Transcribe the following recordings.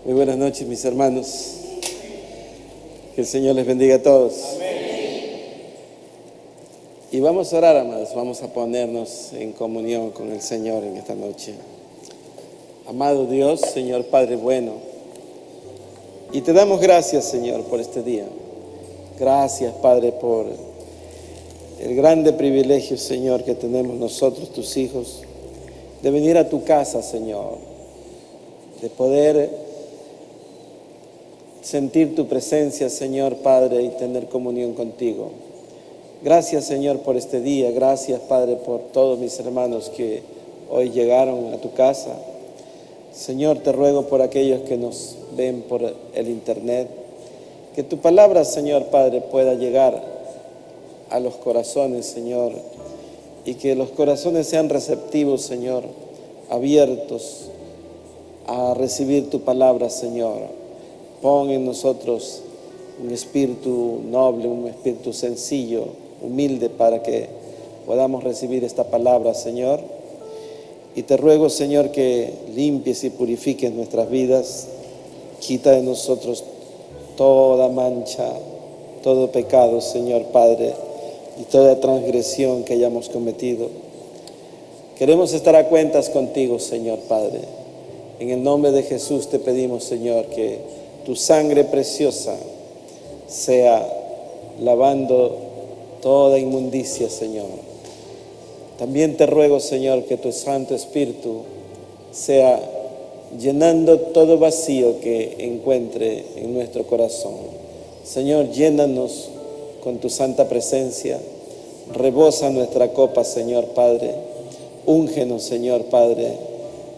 Muy buenas noches, mis hermanos. Que el Señor les bendiga a todos. Y vamos a orar, amados. Vamos a ponernos en comunión con el Señor en esta noche. Amado Dios, Señor Padre bueno, y te damos gracias, Señor, por este día. Gracias, Padre, por el grande privilegio, Señor, que tenemos nosotros, tus hijos, de venir a tu casa, Señor, de poder sentir tu presencia, Señor Padre, y tener comunión contigo. Gracias, Señor, por este día. Gracias, Padre, por todos mis hermanos que hoy llegaron a tu casa. Señor, te ruego por aquellos que nos ven por el internet, que tu palabra, Señor Padre, pueda llegar a los corazones, Señor, y que los corazones sean receptivos, Señor, abiertos a recibir tu palabra, Señor. Pon en nosotros un espíritu noble, un espíritu sencillo, humilde, para que podamos recibir esta palabra, Señor. Y te ruego, Señor, que limpies y purifiques nuestras vidas. Quita de nosotros toda mancha, todo pecado, Señor Padre, y toda transgresión que hayamos cometido. Queremos estar a cuentas contigo, Señor Padre. En el nombre de Jesús te pedimos, Señor, que tu sangre preciosa sea lavando toda inmundicia, Señor. También te ruego, Señor, que tu Santo Espíritu sea llenando todo vacío que encuentre en nuestro corazón. Señor, llénanos con tu santa presencia. Rebosa nuestra copa, Señor Padre. Úngenos, Señor Padre,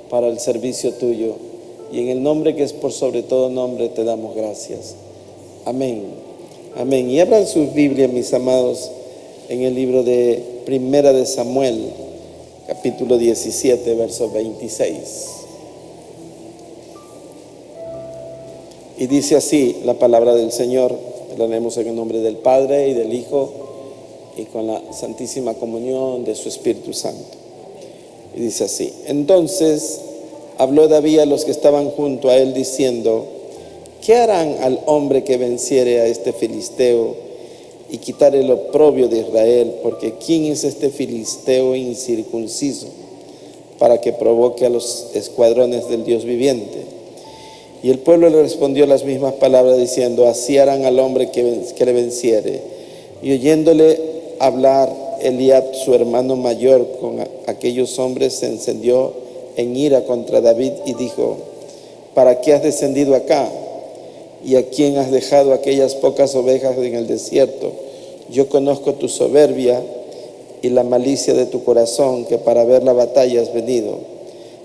para el servicio tuyo. Y en el nombre que es por sobre todo nombre te damos gracias. Amén. Amén. Y abran sus Biblias, mis amados, en el libro de Primera de Samuel, capítulo 17, verso 26. Y dice así la palabra del Señor. La leemos en el nombre del Padre y del Hijo y con la santísima comunión de su Espíritu Santo. Y dice así: entonces habló David a los que estaban junto a él diciendo: ¿qué harán al hombre que venciere a este filisteo y quitare el oprobio de Israel? Porque ¿quién es este filisteo incircunciso para que provoque a los escuadrones del Dios viviente? Y el pueblo le respondió las mismas palabras diciendo: así harán al hombre que le venciere. Y oyéndole hablar, Eliab, su hermano mayor, con aquellos hombres se encendió en ira contra David y dijo: ¿para qué has descendido acá? ¿Y a quién has dejado aquellas pocas ovejas en el desierto? Yo conozco tu soberbia y la malicia de tu corazón, que para ver la batalla has venido.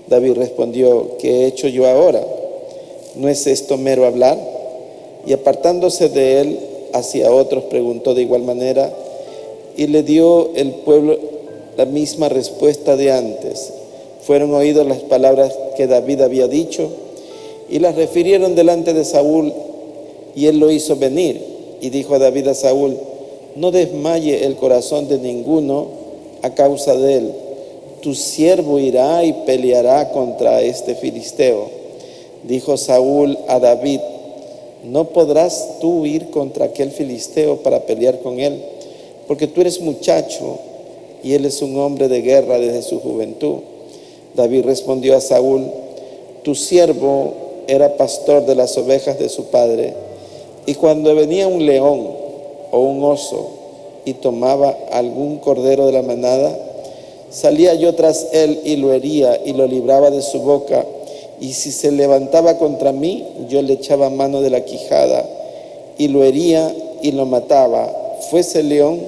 David respondió: ¿qué he hecho yo ahora? ¿No es esto mero hablar? Y apartándose de él hacia otros, preguntó de igual manera, y le dio el pueblo la misma respuesta de antes. Fueron oídas las palabras que David había dicho y las refirieron delante de Saúl, y él lo hizo venir. Y dijo a David a Saúl: no desmaye el corazón de ninguno a causa de él. Tu siervo irá y peleará contra este filisteo. Dijo Saúl a David: no podrás tú ir contra aquel filisteo para pelear con él, porque tú eres muchacho y él es un hombre de guerra desde su juventud. David respondió a Saúl: tu siervo era pastor de las ovejas de su padre, y cuando venía un león o un oso y tomaba algún cordero de la manada, salía yo tras él y lo hería y lo libraba de su boca, y si se levantaba contra mí, yo le echaba mano de la quijada y lo hería y lo mataba. Fuese león,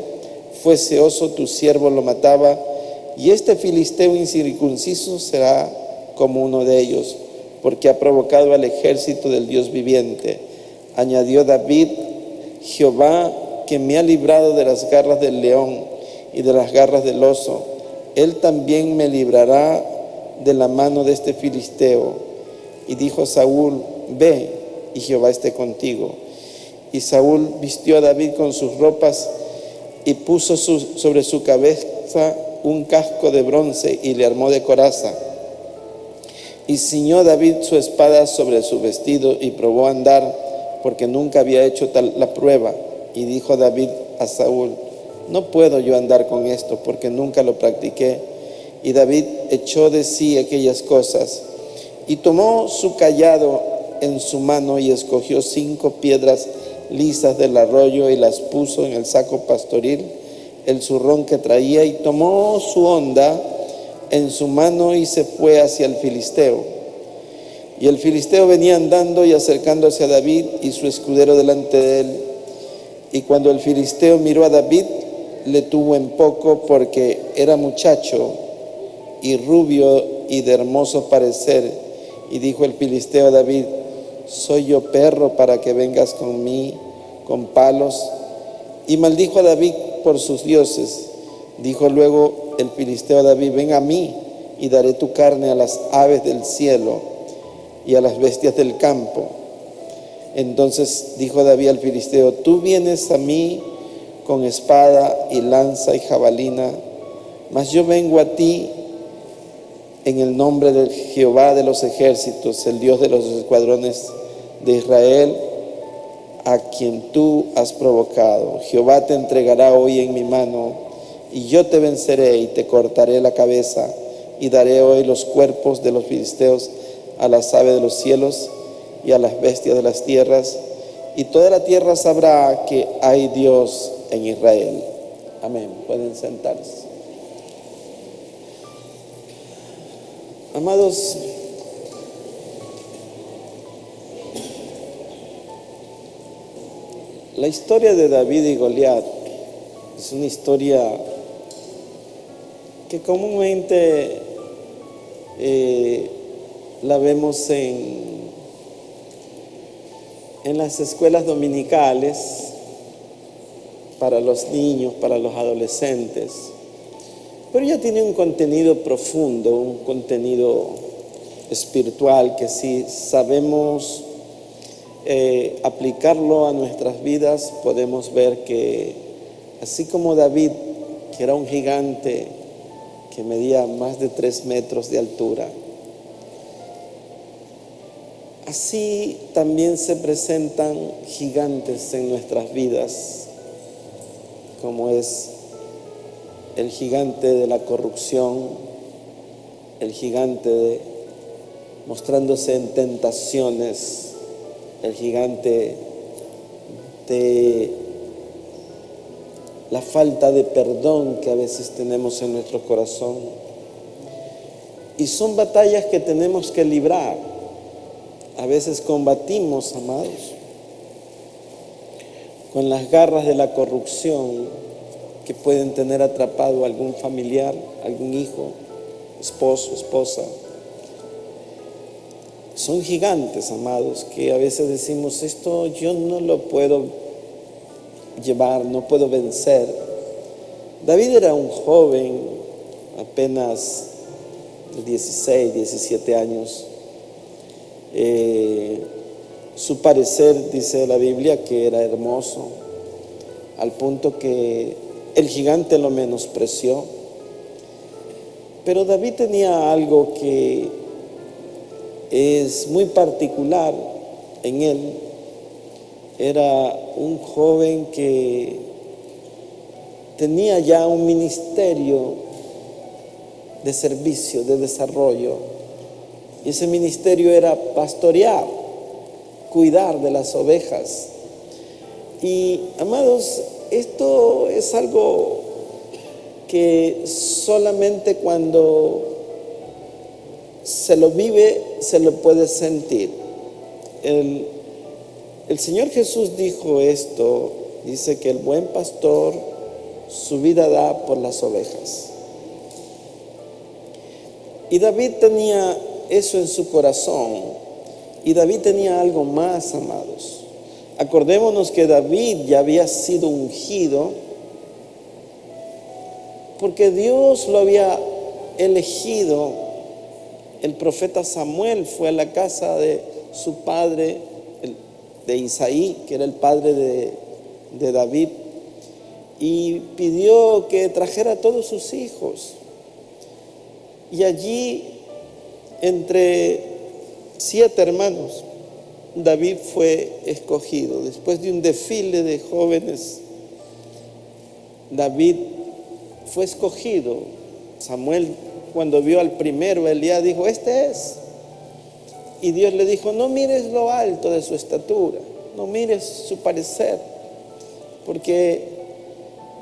fuese oso, tu siervo lo mataba, y este filisteo incircunciso será como uno de ellos, porque ha provocado al ejército del Dios viviente. Añadió David: Jehová, que me ha librado de las garras del león y de las garras del oso, él también me librará de la mano de este filisteo. Y dijo Saúl: ve, y Jehová esté contigo. Y Saúl vistió a David con sus ropas y puso sobre su cabeza un casco de bronce y le armó de coraza. Y ciñó David su espada sobre su vestido y probó a andar, porque nunca había hecho tal la prueba. Y dijo David a Saúl: no puedo yo andar con esto, porque nunca lo practiqué. Y David echó de sí aquellas cosas, y tomó su cayado en su mano, y escogió 5 piedras lisas del arroyo, y las puso en el saco pastoril, el zurrón que traía, y tomó su honda en su mano, y se fue hacia el filisteo. Y el filisteo venía andando y acercándose a David, y su escudero delante de él. Y cuando el filisteo miró a David, le tuvo en poco, porque era muchacho y rubio y de hermoso parecer. Y dijo el filisteo a David: ¿soy yo perro para que vengas con mí con palos? Y maldijo a David por sus dioses. Dijo luego el filisteo a David: ven a mí, y daré tu carne a las aves del cielo y a las bestias del campo. Entonces dijo David al filisteo: tú vienes a mí con espada y lanza y jabalina, mas yo vengo a ti en el nombre del Jehová de los ejércitos, el Dios de los escuadrones de Israel, a quien tú has provocado. Jehová te entregará hoy en mi mano, y yo te venceré y te cortaré la cabeza, y daré hoy los cuerpos de los filisteos a las aves de los cielos y a las bestias de las tierras, y toda la tierra sabrá que hay Dios en Israel. Amén. Pueden sentarse. Amados, la historia de David y Goliat es una historia que comúnmente la vemos en las escuelas dominicales para los niños, para los adolescentes, pero ella tiene un contenido profundo, un contenido espiritual que si sabemos aplicarlo a nuestras vidas, podemos ver que así como David, que era un gigante que medía más de 3 metros de altura, así también se presentan gigantes en nuestras vidas, como es el gigante de la corrupción, el gigante mostrándose en tentaciones, el gigante de la falta de perdón que a veces tenemos en nuestro corazón. Y son batallas que tenemos que librar. A veces combatimos, amados, con las garras de la corrupción que pueden tener atrapado a algún familiar, algún hijo, esposo, esposa. Son gigantes, amados, que a veces decimos: esto yo no lo puedo llevar, no puedo vencer. David era un joven, apenas de 16, 17 años. Su parecer, dice la Biblia, que era hermoso, al punto que el gigante lo menospreció. Pero David tenía algo que es muy particular en él. Era un joven que tenía ya un ministerio de servicio, de desarrollo. Y ese ministerio era pastorear, cuidar de las ovejas. Y, amados, esto es algo que solamente cuando se lo vive, se lo puede sentir. El Señor Jesús dijo esto, dice que el buen pastor su vida da por las ovejas. Y David tenía eso en su corazón. Y David tenía algo más, amados. Acordémonos que David ya había sido ungido porque Dios lo había elegido. El profeta Samuel fue a la casa de su padre, de Isaí, que era el padre de David, y pidió que trajera a todos sus hijos. Y allí Entre 7 hermanos, David fue escogido. Después de un desfile de jóvenes, David fue escogido. Samuel, cuando vio al primero, Elías, dijo: este es. Y Dios le dijo: no mires lo alto de su estatura, no mires su parecer, porque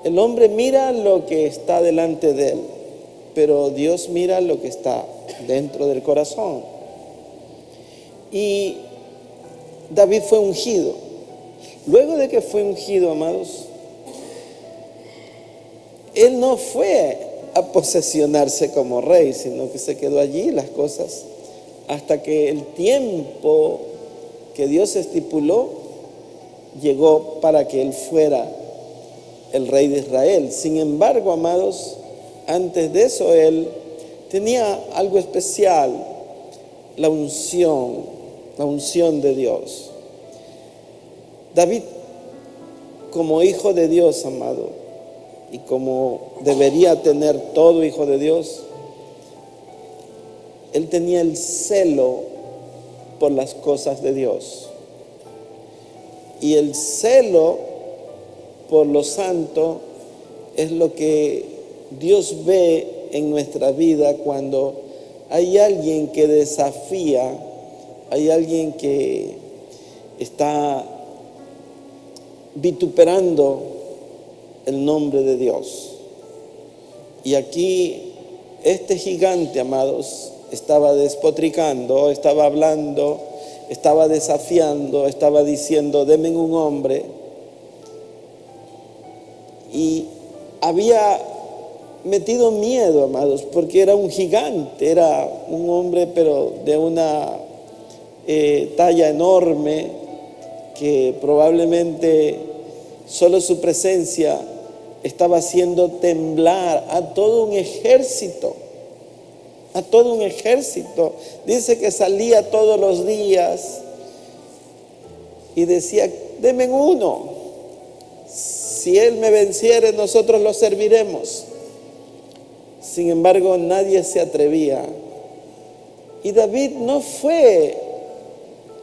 el hombre mira lo que está delante de él, pero Dios mira lo que está dentro del corazón. Y David fue ungido. Luego de que fue ungido, amados, él no fue a posesionarse como rey, sino que se quedó allí las cosas hasta que el tiempo que Dios estipuló llegó para que él fuera el rey de Israel. Sin embargo, amados, antes de eso él tenía algo especial: la unción de Dios. David, como hijo de Dios, amado, y como debería tener todo hijo de Dios, él tenía el celo por las cosas de Dios. Y el celo por lo santo es lo que Dios ve en nuestra vida cuando hay alguien que desafía, hay alguien que está vituperando el nombre de Dios. Y aquí este gigante, amados, estaba despotricando, estaba hablando, estaba desafiando, estaba diciendo: denme un hombre. Y había metido miedo, amados, porque era un gigante, era un hombre pero de una talla enorme, que probablemente solo su presencia estaba haciendo temblar a todo un ejército. A todo un ejército. Dice que salía todos los días y decía: denme uno. Si él me venciere, nosotros lo serviremos. Sin embargo, nadie se atrevía. Y David no fue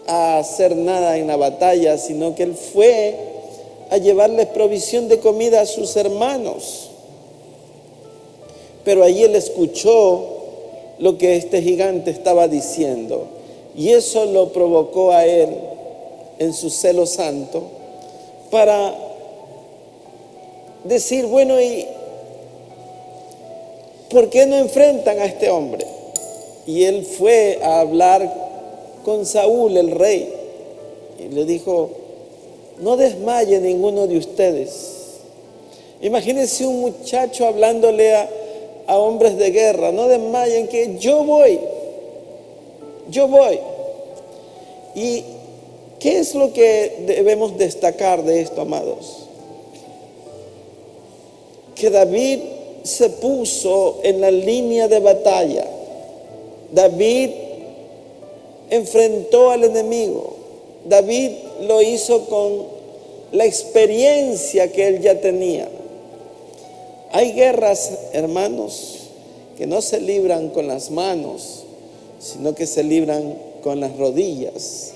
a hacer nada en la batalla, sino que él fue a llevarles provisión de comida a sus hermanos. Pero allí él escuchó lo que este gigante estaba diciendo, y eso lo provocó a él en su celo santo para decir: bueno, ¿y por qué no enfrentan a este hombre? Y él fue a hablar con Saúl, el rey, y le dijo: no desmaye ninguno de ustedes. Imagínense un muchacho hablándole a hombres de guerra: no desmayen, que yo voy. ¿Y qué es lo que debemos destacar de esto, amados? Que David se puso en la línea de batalla. David enfrentó al enemigo. David lo hizo con la experiencia que él ya tenía. Hay guerras, hermanos, que no se libran con las manos, sino que se libran con las rodillas.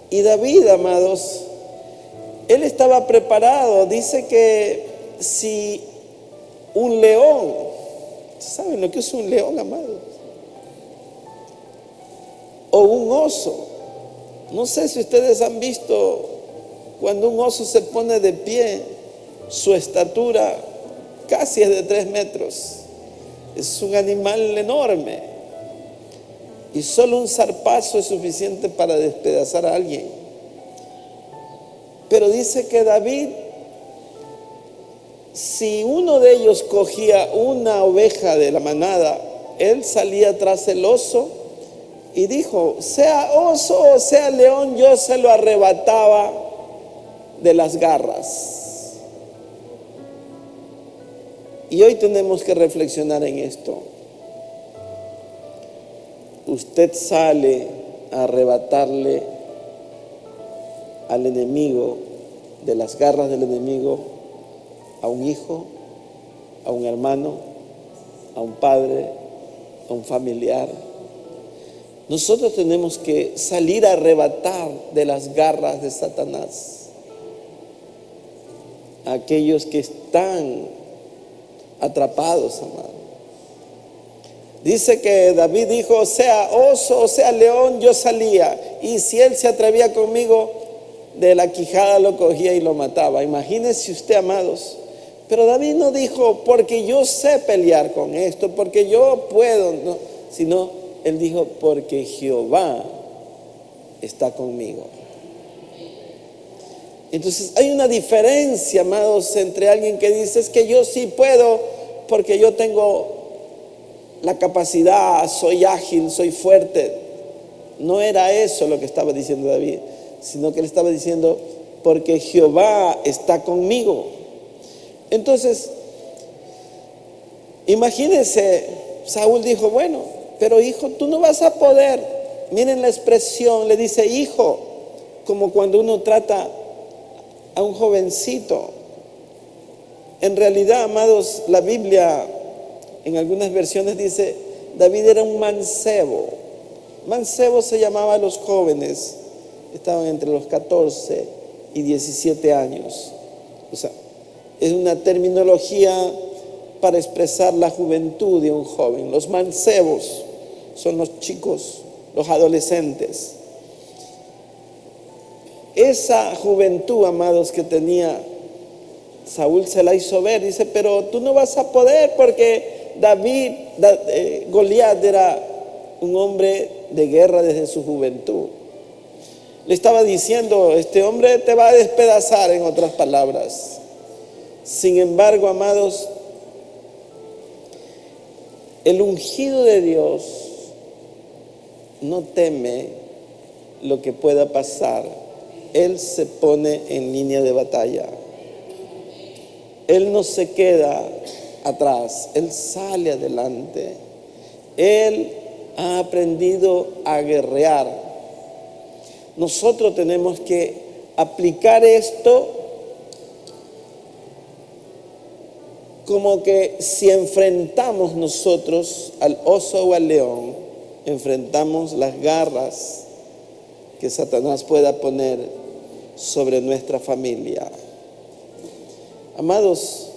Y David, amados, él estaba preparado. Dice que si un león, ¿saben lo que es un león, amados? O un oso. No sé si ustedes han visto cuando un oso se pone de pie, su estatura casi es de 3 metros. Es un animal enorme. Y solo un zarpazo es suficiente para despedazar a alguien. Pero dice que David, si uno de ellos cogía una oveja de la manada, él salía tras el oso y dijo: sea oso o sea león, yo se lo arrebataba de las garras. Y hoy tenemos que reflexionar en esto. Usted sale a arrebatarle al enemigo, de las garras del enemigo, a un hijo, a un hermano, a un padre, a un familiar. Nosotros tenemos que salir a arrebatar de las garras de Satanás a aquellos que están atrapados, amado. Dice que David dijo, sea oso o sea león, yo salía. Y si él se atrevía conmigo, de la quijada lo cogía y lo mataba. Imagínense usted, amados. Pero David no dijo, porque yo sé pelear con esto, porque yo puedo, no, sino él dijo, porque Jehová está conmigo. Entonces hay una diferencia, amados, entre alguien que dice, es que yo sí puedo, porque yo tengo la capacidad, soy ágil, soy fuerte. No era eso lo que estaba diciendo David, sino que él estaba diciendo, porque Jehová está conmigo. Entonces, imagínense, Saúl dijo, bueno, pero hijo, tú no vas a poder. Miren la expresión, le dice hijo, como cuando uno trata a un jovencito. En realidad, amados, la Biblia en algunas versiones dice, David era un mancebo. Mancebo se llamaba a los jóvenes, estaban entre los 14 y 17 años. O sea, es una terminología para expresar la juventud de un joven. Los mancebos son los chicos, los adolescentes. Esa juventud, amados, que tenía Saúl se la hizo ver. Dice, pero tú no vas a poder porque Goliat era un hombre de guerra desde su juventud. Le estaba diciendo, este hombre te va a despedazar, en otras palabras. Sin embargo, amados, el ungido de Dios no teme lo que pueda pasar. Él se pone en línea de batalla. Él no se queda atrás, él sale adelante. Él ha aprendido a guerrear. Nosotros tenemos que aplicar esto como que si enfrentamos nosotros al oso o al león, enfrentamos las garras que Satanás pueda poner sobre nuestra familia. Amados,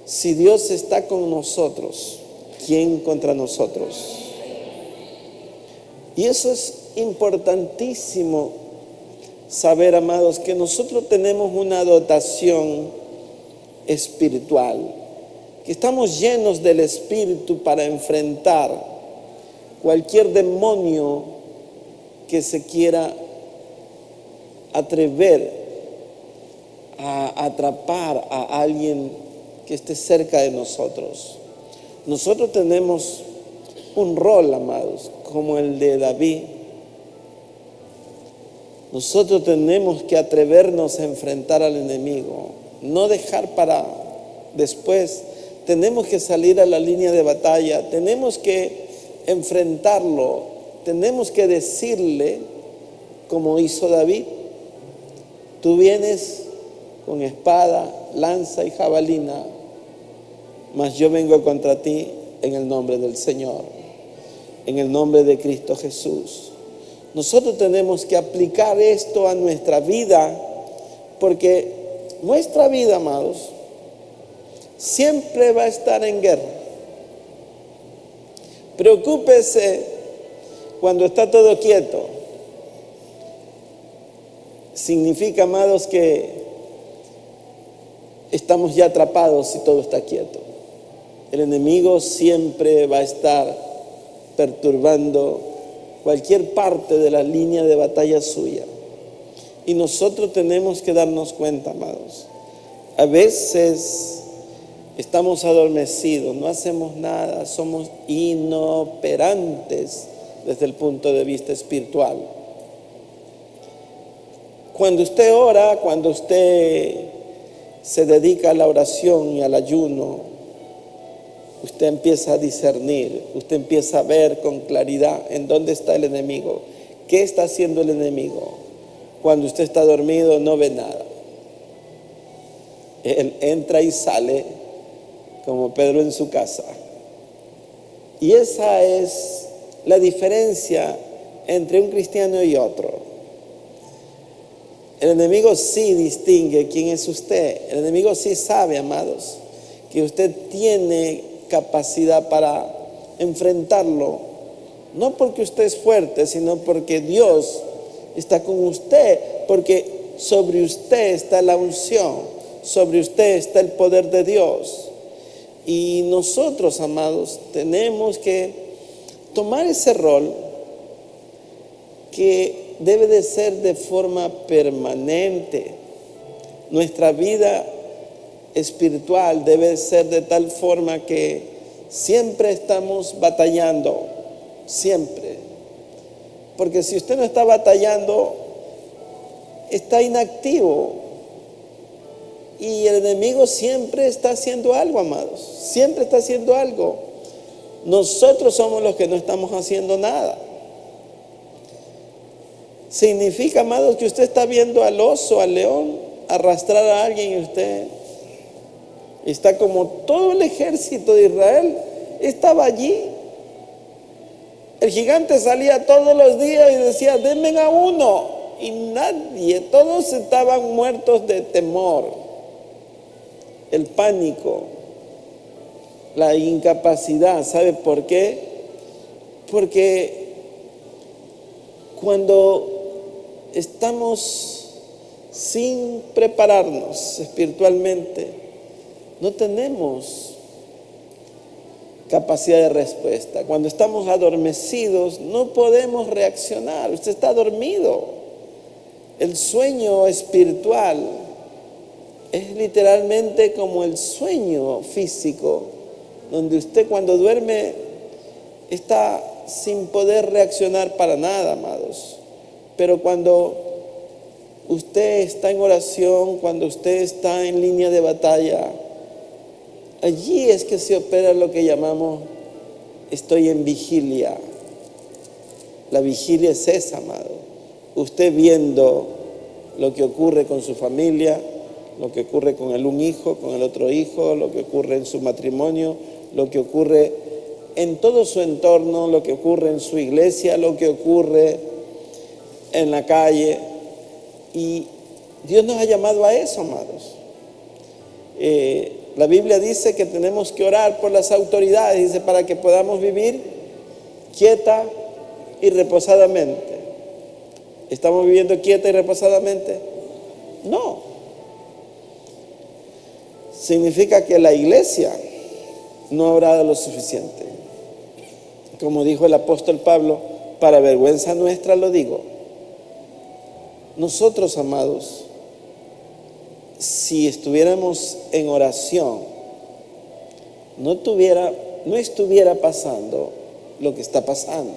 si Dios está con nosotros, ¿quién contra nosotros? Y eso es importantísimo saber, amados, que nosotros tenemos una dotación espiritual, que estamos llenos del Espíritu para enfrentar cualquier demonio que se quiera atrever a atrapar a alguien que esté cerca de nosotros. Nosotros tenemos un rol, amados, como el de David. Nosotros tenemos que atrevernos a enfrentar al enemigo, no dejar para después. Tenemos que salir a la línea de batalla, tenemos que enfrentarlo, tenemos que decirle, como hizo David, tú vienes con espada, lanza y jabalina, mas yo vengo contra ti en el nombre del Señor, en el nombre de Cristo Jesús. Nosotros tenemos que aplicar esto a nuestra vida, porque nuestra vida, amados, siempre va a estar en guerra. Preocúpese cuando está todo quieto. Significa, amados, que estamos ya atrapados si todo está quieto. El enemigo siempre va a estar perturbando cualquier parte de la línea de batalla suya. Y nosotros tenemos que darnos cuenta, amados. A veces estamos adormecidos, no hacemos nada, somos inoperantes desde el punto de vista espiritual. Cuando usted ora, cuando usted se dedica a la oración y al ayuno, usted empieza a discernir, usted empieza a ver con claridad en dónde está el enemigo, qué está haciendo el enemigo. Cuando usted está dormido no ve nada. Él entra y sale como Pedro en su casa. Y esa es la diferencia entre un cristiano y otro. El enemigo sí distingue quién es usted. El enemigo sí sabe, amados, que usted tiene capacidad para enfrentarlo. No porque usted es fuerte, sino porque Dios está con usted, porque sobre usted está la unción, sobre usted está el poder de Dios. Y nosotros, amados, tenemos que tomar ese rol que debe de ser de forma permanente. Nuestra vida espiritual debe ser de tal forma que siempre estamos batallando, siempre. Porque si usted no está batallando, está inactivo. Y el enemigo siempre está haciendo algo, amados. Siempre está haciendo algo. Nosotros somos los que no estamos haciendo nada. Significa, amados, que usted está viendo al oso, al león, arrastrar a alguien y usted está como todo el ejército de Israel estaba allí. El gigante salía todos los días y decía, denme a uno. Y nadie, todos estaban muertos de temor. El pánico, la incapacidad. ¿Sabe por qué? Porque cuando estamos sin prepararnos espiritualmente, no tenemos capacidad de respuesta. Cuando estamos adormecidos, no podemos reaccionar. Usted está dormido. El sueño espiritual es literalmente como el sueño físico, donde usted cuando duerme está sin poder reaccionar para nada, amados. Pero cuando usted está en oración, cuando usted está en línea de batalla, allí es que se opera lo que llamamos estoy en vigilia. La vigilia es esa, amado. Usted viendo lo que ocurre con su familia, lo que ocurre con un hijo, con el otro hijo, lo que ocurre en su matrimonio, lo que ocurre en todo su entorno, lo que ocurre en su iglesia, lo que ocurre en la calle. Y Dios nos ha llamado a eso, amados. La Biblia dice que tenemos que orar por las autoridades, dice, para que podamos vivir quieta y reposadamente. ¿Estamos viviendo quieta y reposadamente? No. Significa que la iglesia no ha orado lo suficiente. Como dijo el apóstol Pablo, para vergüenza nuestra lo digo. Nosotros, amados, si estuviéramos en oración, no estuviera pasando lo que está pasando.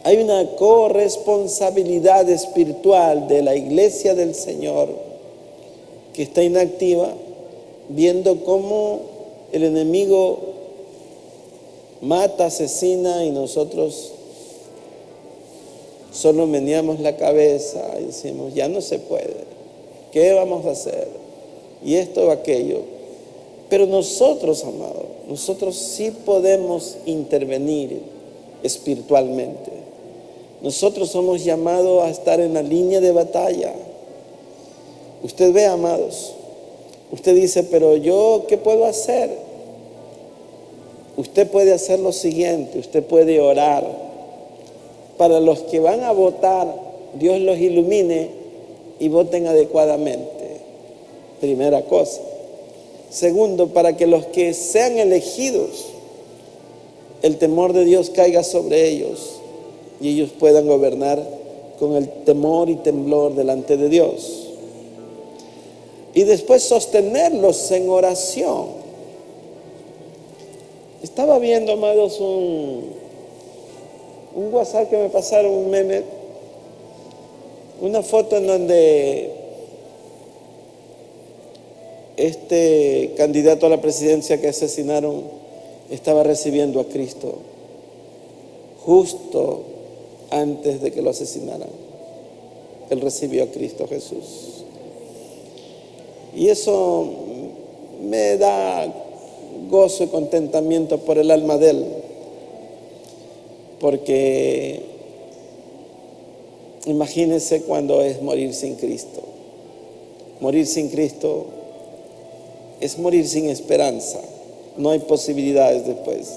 Hay una corresponsabilidad espiritual de la iglesia del Señor que está inactiva, viendo cómo el enemigo mata, asesina y nosotros solo meneamos la cabeza y decimos, ya no se puede, ¿qué vamos a hacer? Y esto o aquello. Pero nosotros, amados, nosotros sí podemos intervenir espiritualmente. Nosotros somos llamados a estar en la línea de batalla. Usted ve, amados, usted dice, pero yo, ¿qué puedo hacer? Usted puede hacer lo siguiente, usted puede orar. Para los que van a votar, Dios los ilumine y voten adecuadamente. Primera cosa. Segundo, para que los que sean elegidos, el temor de Dios caiga sobre ellos y ellos puedan gobernar con el temor y temblor delante de Dios. Y después sostenerlos en oración. Estaba viendo, amados, un WhatsApp que me pasaron, un meme, una foto en donde este candidato a la presidencia que asesinaron estaba recibiendo a Cristo justo antes de que lo asesinaran. Él recibió a Cristo Jesús. Y eso me da gozo y contentamiento por el alma de él. Porque imagínense cuando es morir sin Cristo. Morir sin Cristo es morir sin esperanza. No hay posibilidades después.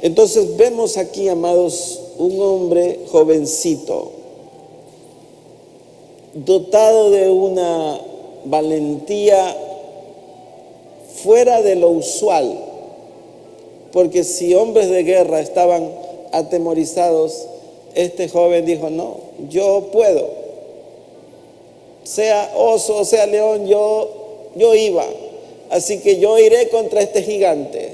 Entonces vemos aquí, amados, un hombre jovencito, dotado de una valentía fuera de lo usual, porque si hombres de guerra estaban atemorizados, este joven dijo: no, yo puedo, sea oso o sea león, yo iba, así que yo iré contra este gigante.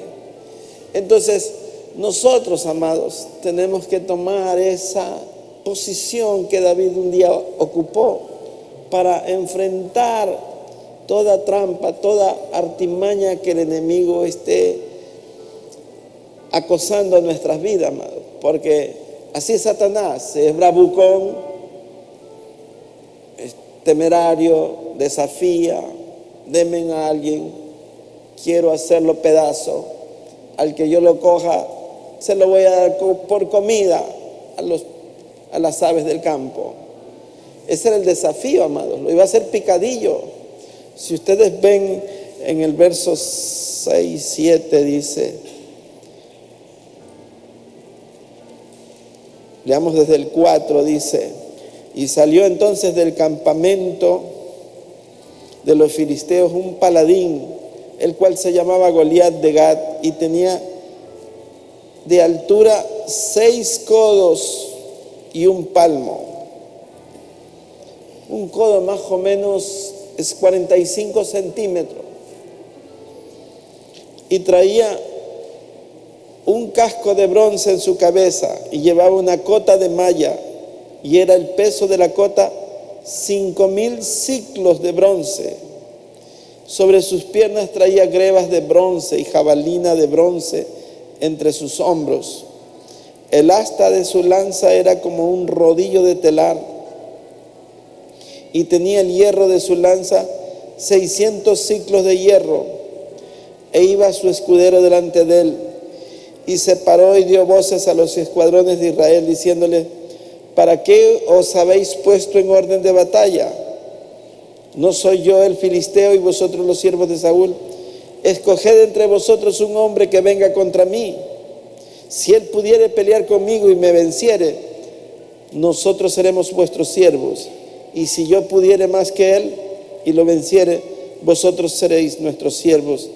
Entonces nosotros, amados, tenemos que tomar esa posición que David un día ocupó para enfrentar toda trampa, toda artimaña que el enemigo esté acosando a nuestras vidas, amados. Porque así es Satanás, es bravucón, es temerario, desafía, denme a alguien, quiero hacerlo pedazo, al que yo lo coja se lo voy a dar por comida a las aves del campo. Ese era el desafío, amados, lo iba a hacer picadillo. Si ustedes ven en el verso 6, 7 dice, leamos desde el 4, dice: y salió entonces del campamento de los filisteos un paladín, el cual se llamaba Goliat de Gat, y tenía de altura 6 codos y un palmo. Un codo más o menos es 45 centímetros. Y traía un casco de bronce en su cabeza y llevaba una cota de malla, y era el peso de la cota 5,000 siclos de bronce. Sobre sus piernas traía grebas de bronce y jabalina de bronce entre sus hombros. El asta de su lanza era como un rodillo de telar, y tenía el hierro de su lanza 600 siclos de hierro. E iba su escudero delante de él, y se paró y dio voces a los escuadrones de Israel, diciéndole: ¿para qué os habéis puesto en orden de batalla? ¿No soy yo el filisteo y vosotros los siervos de Saúl? Escoged entre vosotros un hombre que venga contra mí. Si él pudiere pelear conmigo y me venciere, nosotros seremos vuestros siervos. Y si yo pudiere más que él y lo venciere, vosotros seréis nuestros siervos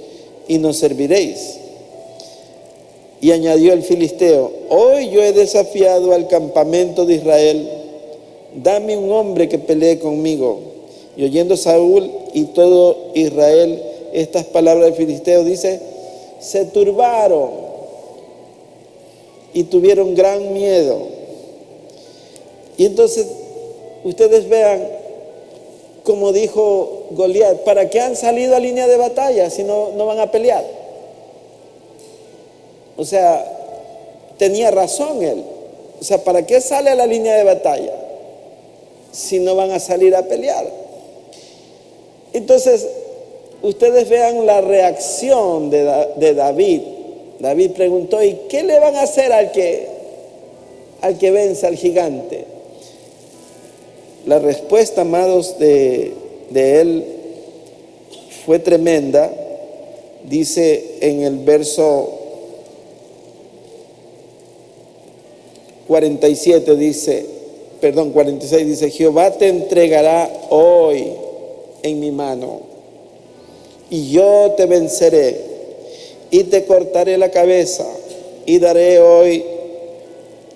y nos serviréis. Y añadió el filisteo: hoy yo he desafiado al campamento de Israel, dame un hombre que pelee conmigo. Y oyendo Saúl y todo Israel estas palabras del filisteo, dice, se turbaron y tuvieron gran miedo. Y entonces ustedes vean, como dijo Goliat: ¿para qué han salido a línea de batalla si no van a pelear? O sea, tenía razón él. O sea, ¿para qué sale a la línea de batalla si no van a salir a pelear? Entonces, ustedes vean la reacción de David. David preguntó: ¿y qué le van a hacer al que vence al gigante? La respuesta, amados, de él fue tremenda. Dice en el verso 46 dice: Jehová te entregará hoy en mi mano, y yo te venceré, y te cortaré la cabeza, y daré hoy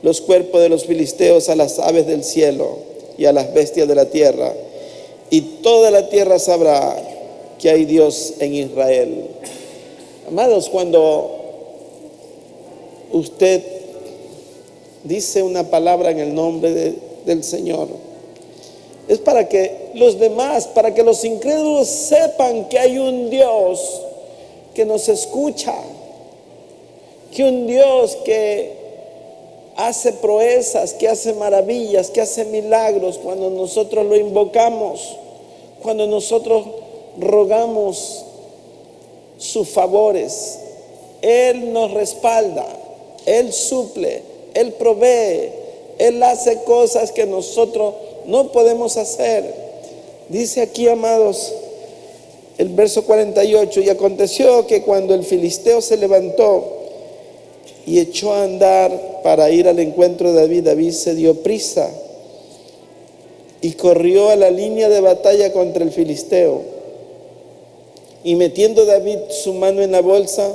los cuerpos de los filisteos a las aves del cielo y a las bestias de la tierra, y toda la tierra sabrá que hay Dios en Israel. Amados, cuando usted dice una palabra en el nombre del Señor, es para que los demás, para que los incrédulos sepan que hay un Dios que nos escucha, que un Dios que hace proezas, que hace maravillas, que hace milagros cuando nosotros lo invocamos, cuando nosotros rogamos sus favores, Él nos respalda, Él suple, Él provee, Él hace cosas que nosotros no podemos hacer. Dice aquí, amados, el verso 48, y aconteció que cuando el filisteo se levantó y echó a andar para ir al encuentro de David, David se dio prisa y corrió a la línea de batalla contra el filisteo. Y metiendo David su mano en la bolsa,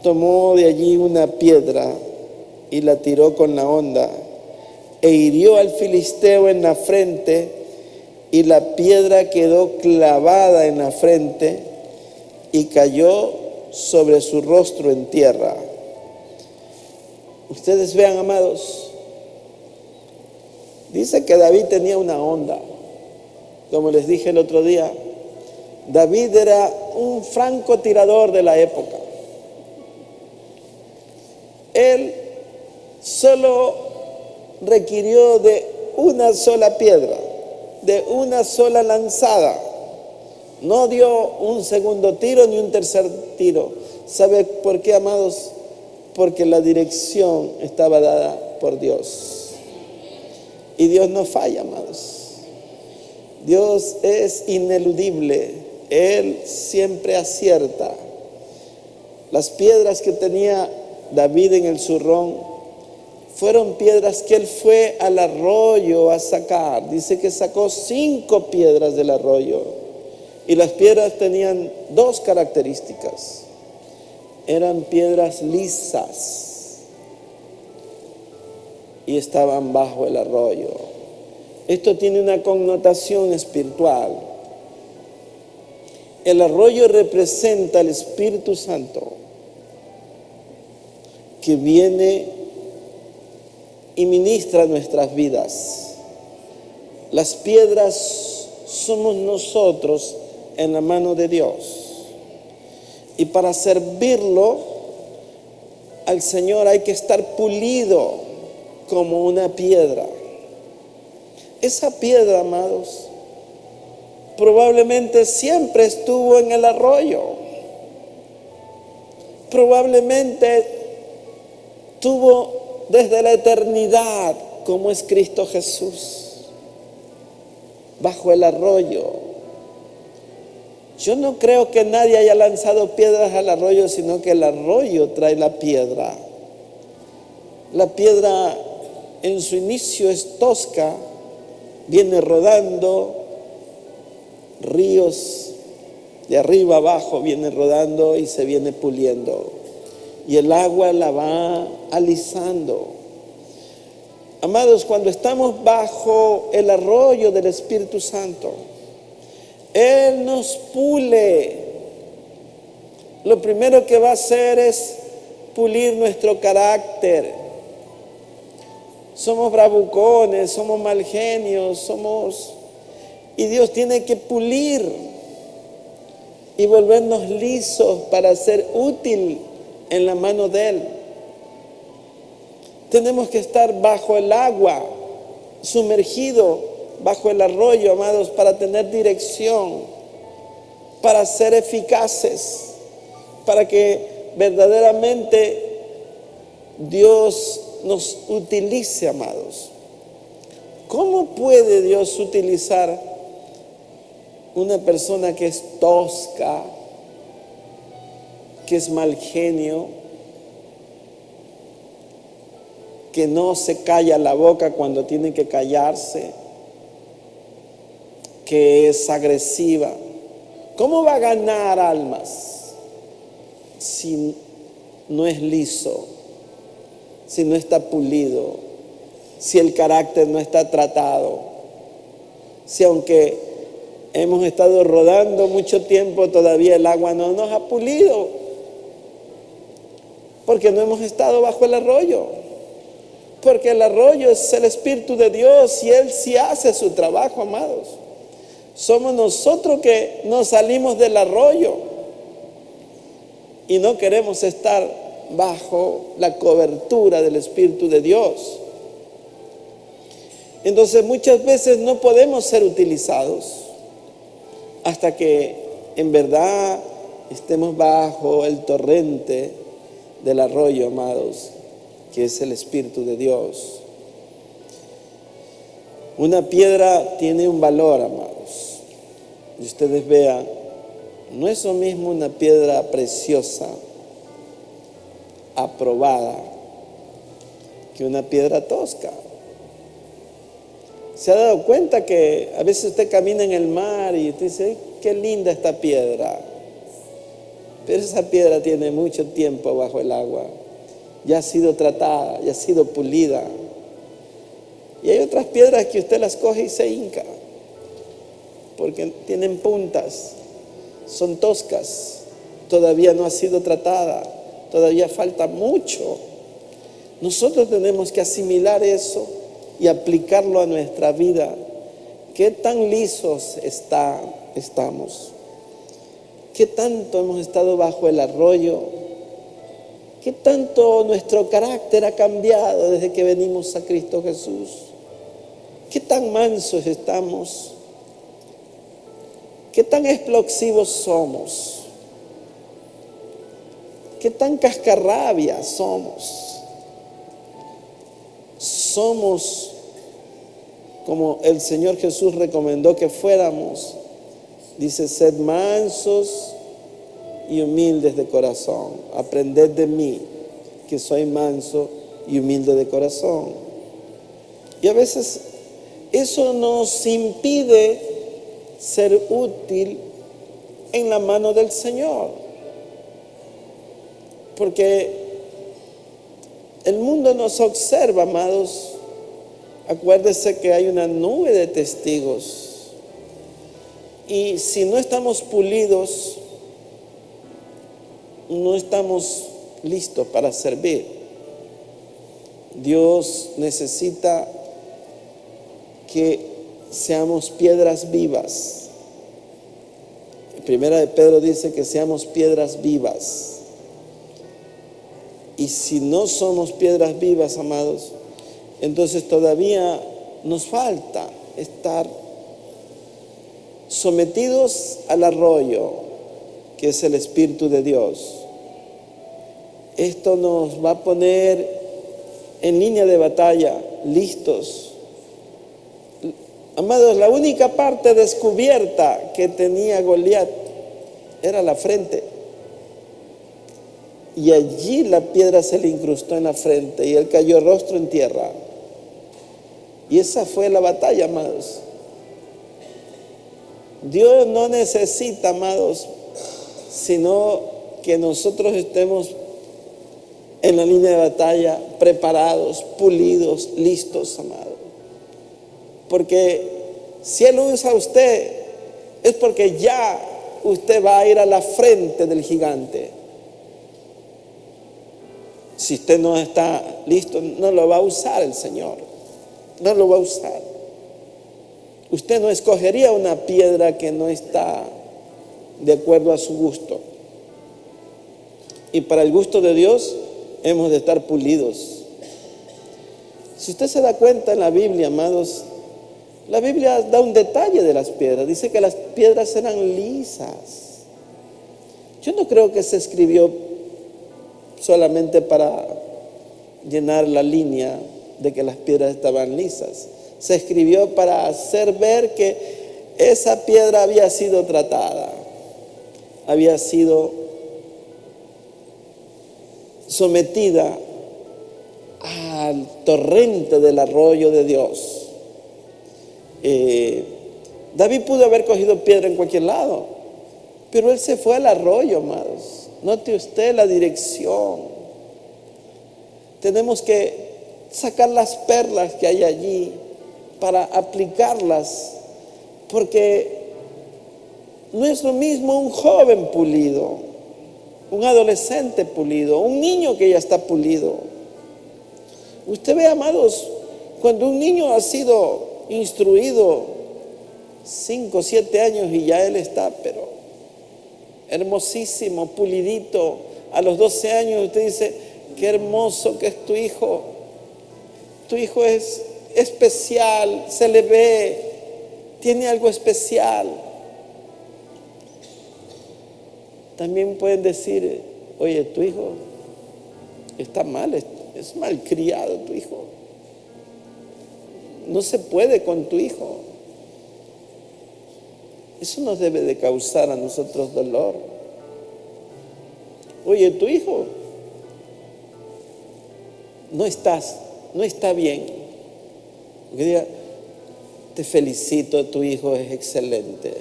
tomó de allí una piedra y la tiró con la honda, e hirió al filisteo en la frente, y la piedra quedó clavada en la frente y cayó sobre su rostro en tierra. Ustedes vean, amados, dice que David tenía una honda. Como les dije el otro día, David era un francotirador de la época. Él solo requirió de una sola piedra, de una sola lanzada. No dio un segundo tiro ni un tercer tiro. ¿Sabe por qué, amados? Porque la dirección estaba dada por Dios. Y Dios no falla, amados. Dios es ineludible. Él siempre acierta. Las piedras que tenía David en el zurrón fueron piedras que él fue al arroyo a sacar. Dice que sacó 5 piedras del arroyo. Y las piedras tenían 2 características. Eran piedras lisas y estaban bajo el arroyo. Esto tiene una connotación espiritual. El arroyo representa al Espíritu Santo que viene y ministra nuestras vidas. Las piedras somos nosotros en la mano de Dios. Y para servirlo al Señor hay que estar pulido como una piedra. Esa piedra, amados, probablemente siempre estuvo en el arroyo. Probablemente tuvo desde la eternidad, como es Cristo Jesús, bajo el arroyo. Yo no creo que nadie haya lanzado piedras al arroyo, sino que el arroyo trae la piedra. La piedra en su inicio es tosca, viene rodando, ríos de arriba abajo viene rodando y se viene puliendo. Y el agua la va alisando. Amados, cuando estamos bajo el arroyo del Espíritu Santo, Él nos pule. Lo primero que va a hacer es pulir nuestro carácter. Somos bravucones, somos mal genios, y Dios tiene que pulir y volvernos lisos para ser útil en la mano de Él. Tenemos que estar bajo el agua, sumergido bajo el arroyo, amados, para tener dirección, para ser eficaces, para que verdaderamente Dios nos utilice, amados. ¿Cómo puede Dios utilizar una persona que es tosca, que es mal genio, que no se calla la boca cuando tiene que callarse, que es agresiva? ¿Cómo va a ganar almas si no es liso, si no está pulido, si el carácter no está tratado, si aunque hemos estado rodando mucho tiempo todavía el agua no nos ha pulido? Porque no hemos estado bajo el arroyo. Porque el arroyo es el Espíritu de Dios y Él sí hace su trabajo, amados. Somos nosotros que nos salimos del arroyo y no queremos estar bajo la cobertura del Espíritu de Dios. Entonces muchas veces no podemos ser utilizados hasta que en verdad estemos bajo el torrente del arroyo, amados, que es el Espíritu de Dios. Una piedra tiene un valor, amados. Y ustedes vean, no es lo mismo una piedra preciosa, aprobada, que una piedra tosca. ¿Se ha dado cuenta que a veces usted camina en el mar y usted dice, qué linda esta piedra? Pero esa piedra tiene mucho tiempo bajo el agua. Ya ha sido tratada, ya ha sido pulida. Y hay otras piedras que usted las coge y se hinca, porque tienen puntas, son toscas, todavía no ha sido tratada, todavía falta mucho. Nosotros tenemos que asimilar eso y aplicarlo a nuestra vida. ¿Qué tan lisos estamos? ¿Qué tanto hemos estado bajo el arroyo? ¿Qué tanto nuestro carácter ha cambiado desde que venimos a Cristo Jesús? ¿Qué tan mansos estamos? ¿Qué tan explosivos somos? ¿Qué tan cascarrabias somos? Somos como el Señor Jesús recomendó que fuéramos. Dice, sed mansos y humildes de corazón. Aprended de mí, que soy manso y humilde de corazón. Y a veces eso nos impide ser útil en la mano del Señor. Porque el mundo nos observa, amados. Acuérdese que hay una nube de testigos. Y si no estamos pulidos, no estamos listos para servir. Dios necesita que seamos piedras vivas. Primera de Pedro dice que seamos piedras vivas. Y si no somos piedras vivas, amados, entonces todavía nos falta estar sometidos al arroyo, que es el Espíritu de Dios. Esto nos va a poner en línea de batalla, listos. Amados, la única parte descubierta que tenía Goliat era la frente. Y allí la piedra se le incrustó en la frente y él cayó rostro en tierra. Y esa fue la batalla, amados. Dios no necesita, amados, sino que nosotros estemos en la línea de batalla, preparados, pulidos, listos, amados. Porque si Él usa a usted, es porque ya usted va a ir a la frente del gigante. Si usted no está listo, no lo va a usar el Señor. No lo va a usar. Usted no escogería una piedra que no está de acuerdo a su gusto. Y para el gusto de Dios hemos de estar pulidos. Si usted se da cuenta en la Biblia, amados, la Biblia da un detalle de las piedras. Dice que las piedras eran lisas. Yo no creo que se escribió solamente para llenar la línea de que las piedras estaban lisas. Se escribió para hacer ver que esa piedra había sido tratada, había sido sometida al torrente del arroyo de Dios. David pudo haber cogido piedra en cualquier lado, pero él se fue al arroyo, amados. Note usted la dirección. Tenemos que sacar las perlas que hay allí para aplicarlas, porque no es lo mismo un joven pulido, un adolescente pulido, un niño que ya está pulido. Usted ve, amados, cuando un niño ha sido instruido 5 o 7 años y ya él está, pero hermosísimo, pulidito. A los 12 años usted dice, qué hermoso que es tu hijo. Tu hijo es especial, se le ve, tiene algo especial. También pueden decir, oye, tu hijo está mal, es malcriado tu hijo. No se puede con tu hijo. Eso nos debe de causar a nosotros dolor. Oye, tu hijo no está bien. Que diga, te felicito, tu hijo es excelente.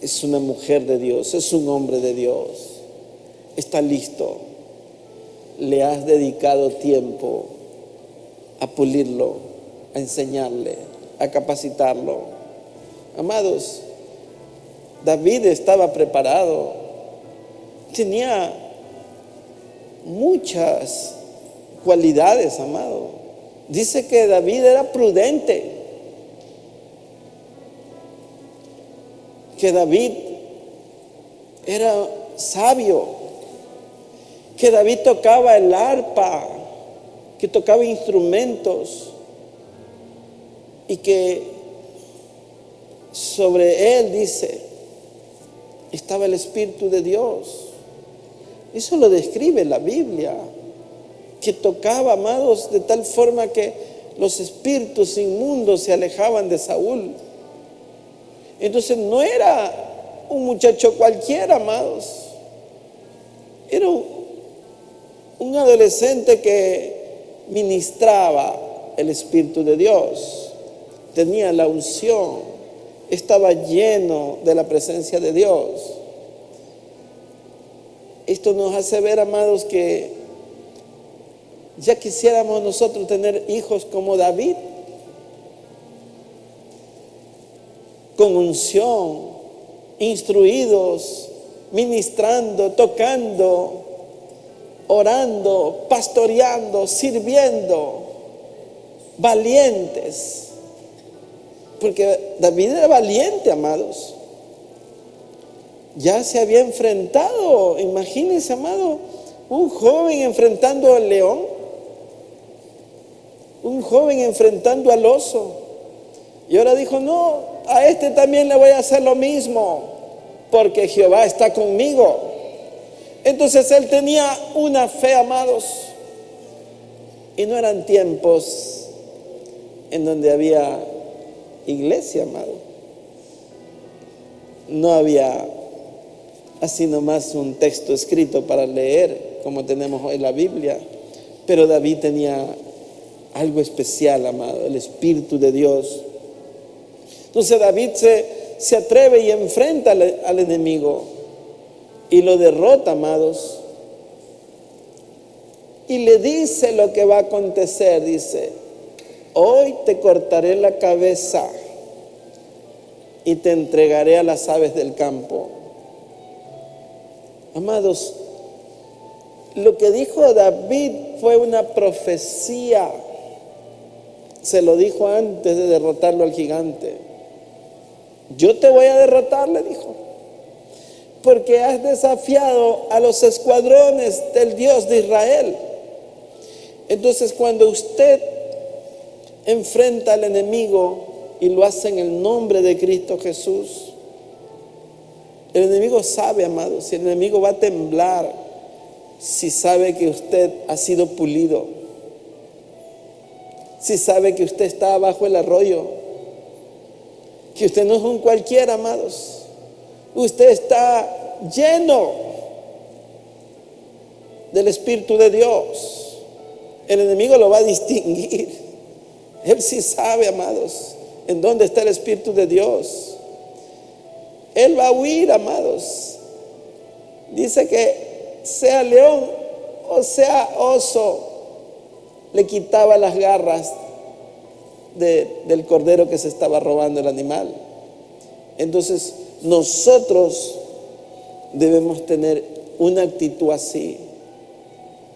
Es una mujer de Dios, es un hombre de Dios. Está listo. Le has dedicado tiempo a pulirlo, a enseñarle, a capacitarlo. Amados, David estaba preparado. Tenía muchas cualidades, amado. Dice que David era prudente, que David era sabio, que David tocaba el arpa, que tocaba instrumentos y que sobre él, dice, estaba el Espíritu de Dios. Eso lo describe la Biblia, que tocaba, amados, de tal forma que los espíritus inmundos se alejaban de Saúl. Entonces no era un muchacho cualquiera, amados. Era un adolescente que ministraba el Espíritu de Dios, tenía la unción, estaba lleno de la presencia de Dios. Esto nos hace ver, amados, que ya quisiéramos nosotros tener hijos como David, con unción, instruidos, ministrando, tocando, orando, pastoreando, sirviendo, valientes. Porque David era valiente, amados. Ya se había enfrentado, imagínense, amado, un joven enfrentando al león, un joven enfrentando al oso. Y ahora dijo, no, a este también le voy a hacer lo mismo, porque Jehová está conmigo. Entonces él tenía una fe, amados, y no eran tiempos en donde había iglesia, amado. No había así nomás un texto escrito para leer como tenemos hoy la Biblia, pero David tenía algo especial, amado, el Espíritu de Dios. Entonces David se atreve y enfrenta al enemigo y lo derrota, amados, y le dice lo que va a acontecer. Dice, hoy te cortaré la cabeza y te entregaré a las aves del campo. Amados, lo que dijo David fue una profecía. Se lo dijo antes de derrotarlo al gigante. Yo te voy a derrotar, le dijo, porque has desafiado a los escuadrones del Dios de Israel. Entonces, cuando usted enfrenta al enemigo y lo hace en el nombre de Cristo Jesús, el enemigo sabe, amados, si el enemigo va a temblar, si sabe que usted ha sido pulido, si sabe que usted está bajo el arroyo, que usted no es un cualquiera, amados, usted está lleno del Espíritu de Dios. El enemigo lo va a distinguir. Él sí sabe, amados, en dónde está el Espíritu de Dios. Él va a huir, amados. Dice que sea león o sea oso, le quitaba las garras del cordero que se estaba robando el animal. Entonces nosotros debemos tener una actitud así.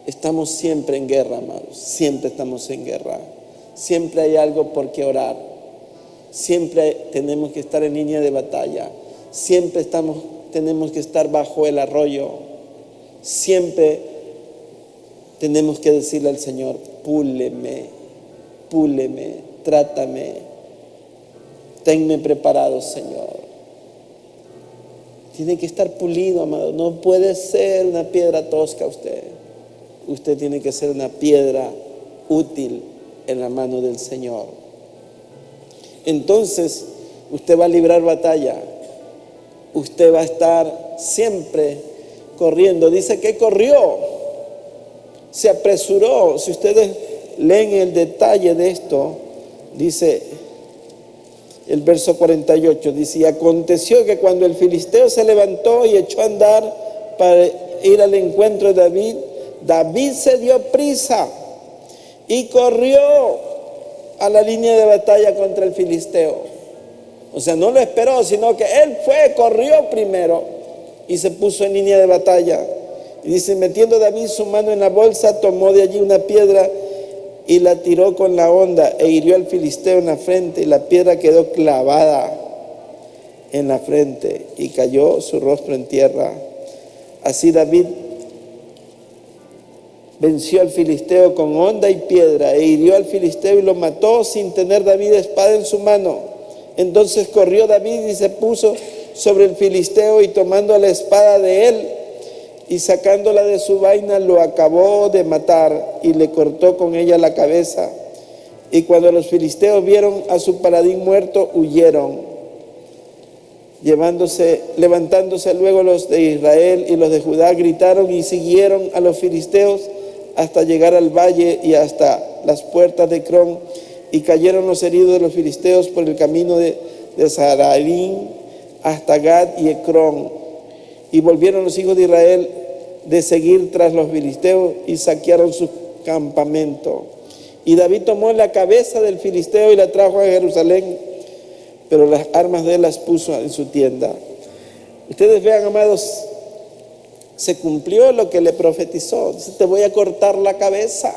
Estamos siempre en guerra, amados, siempre estamos en guerra, siempre hay algo por qué orar, siempre tenemos que estar en línea de batalla, siempre tenemos que estar bajo el arroyo, siempre tenemos que decirle al Señor, púleme, trátame, tenme preparado, Señor. Tiene que estar pulido, amado. No puede ser una piedra tosca usted. Usted tiene que ser una piedra útil en la mano del Señor. Entonces, usted va a librar batalla. Usted va a estar siempre corriendo. Dice que corrió, se apresuró. Si ustedes leen el detalle de esto, dice el verso 48, dice: y aconteció que cuando el filisteo se levantó y echó a andar para ir al encuentro de David, David se dio prisa y corrió a la línea de batalla contra el filisteo. O sea, no lo esperó, sino que él corrió primero y se puso en línea de batalla. Y dice: metiendo David su mano en la bolsa, tomó de allí una piedra y la tiró con la honda e hirió al filisteo en la frente, y la piedra quedó clavada en la frente y cayó su rostro en tierra. Así David venció al filisteo con honda y piedra e hirió al filisteo y lo mató sin tener David espada en su mano. Entonces corrió David y se puso sobre el filisteo, y tomando la espada de él y sacándola de su vaina, lo acabó de matar y le cortó con ella la cabeza. Y cuando los filisteos vieron a su paladín muerto, huyeron. Levantándose luego los de Israel y los de Judá, gritaron y siguieron a los filisteos hasta llegar al valle y hasta las puertas de Ecrón, y cayeron los heridos de los filisteos por el camino de Zaharaim hasta Gad y Ecrón. Y volvieron los hijos de Israel de seguir tras los filisteos y saquearon su campamento. Y David tomó la cabeza del filisteo y la trajo a Jerusalén, pero las armas de él las puso en su tienda. Ustedes vean, amados, se cumplió lo que le profetizó. Dice: te voy a cortar la cabeza.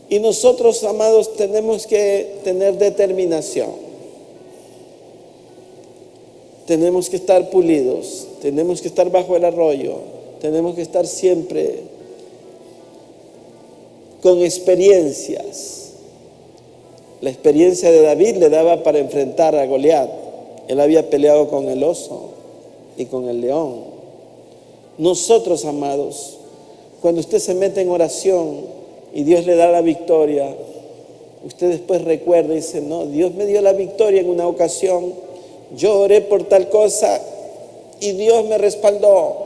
Y nosotros, amados, tenemos que tener determinación. Tenemos que estar pulidos, tenemos que estar bajo el arroyo, tenemos que estar siempre con experiencias. La experiencia de David le daba para enfrentar a Goliat. Él había peleado con el oso y con el león. Nosotros, amados, cuando usted se mete en oración y Dios le da la victoria, usted después recuerda y dice: no, Dios me dio la victoria en una ocasión. Yo oré por tal cosa y Dios me respaldó.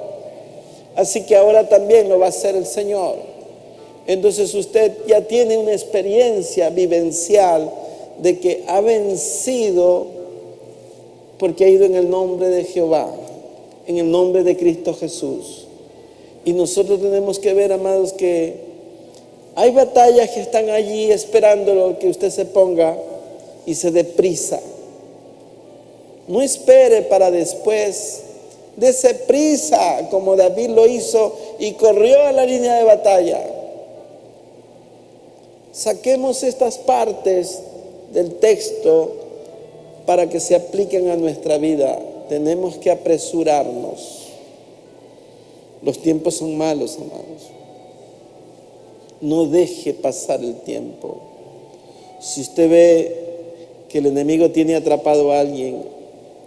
Así que ahora también lo va a hacer el Señor. Entonces usted ya tiene una experiencia vivencial de que ha vencido porque ha ido en el nombre de Jehová, en el nombre de Cristo Jesús. Y nosotros tenemos que ver, amados, que hay batallas que están allí esperándolo que usted se ponga y se dé prisa. No espere para después. Dese prisa como David lo hizo y corrió a la línea de batalla. Saquemos estas partes del texto para que se apliquen a nuestra vida. Tenemos que apresurarnos. Los tiempos son malos, amados. No deje pasar el tiempo. Si usted ve que el enemigo tiene atrapado a alguien,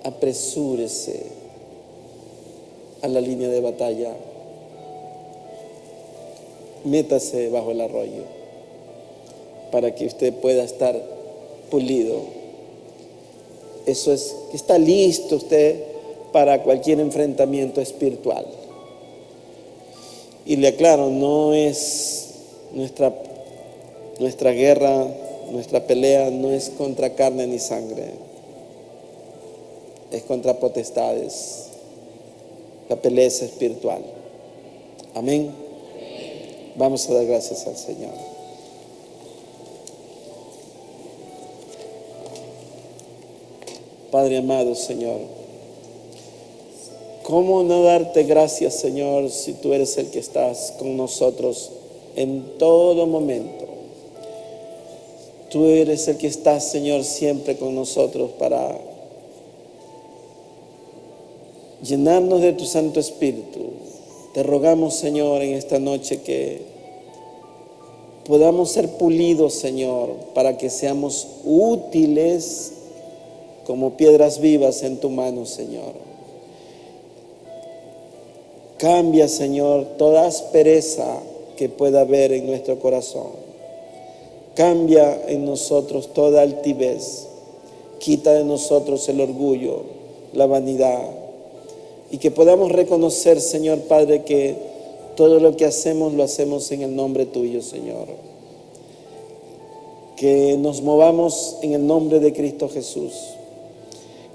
apresúrese a la línea de batalla. Métase bajo el arroyo para que usted pueda estar pulido. Eso es, que está listo usted para cualquier enfrentamiento espiritual. Y le aclaro, no es nuestra guerra, nuestra pelea no es contra carne ni sangre. Es contra potestades. La pelea es espiritual. Amén. Vamos a dar gracias al Señor. Padre amado, Señor, ¿cómo no darte gracias, Señor, si tú eres el que estás con nosotros en todo momento? Tú eres el que estás, Señor, siempre con nosotros para llenarnos de tu Santo Espíritu. Te rogamos, Señor, en esta noche que podamos ser pulidos, Señor, para que seamos útiles como piedras vivas en tu mano, Señor. Cambia, Señor, toda aspereza que pueda haber en nuestro corazón. Cambia en nosotros toda altivez. Quita de nosotros el orgullo, la vanidad. Y que podamos reconocer, Señor Padre, que todo lo que hacemos lo hacemos en el nombre tuyo, Señor. Que nos movamos en el nombre de Cristo Jesús.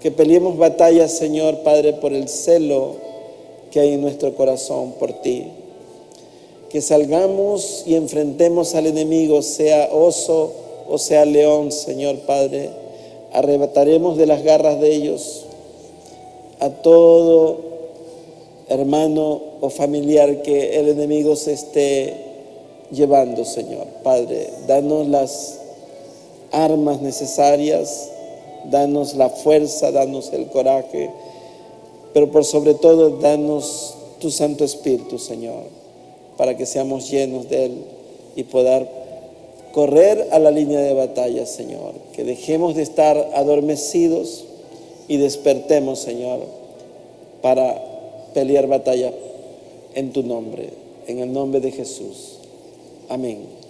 Que peleemos batallas, Señor Padre, por el celo que hay en nuestro corazón por ti. Que salgamos y enfrentemos al enemigo, sea oso o sea león, Señor Padre. Arrebataremos de las garras de ellos a todo hermano o familiar que el enemigo se esté llevando, Señor Padre. Danos las armas necesarias, danos la fuerza, danos el coraje, pero por sobre todo danos tu Santo Espíritu, Señor, para que seamos llenos de Él y poder correr a la línea de batalla, Señor. Que dejemos de estar adormecidos y despertemos, Señor, para pelear batalla en tu nombre, en el nombre de Jesús. Amén.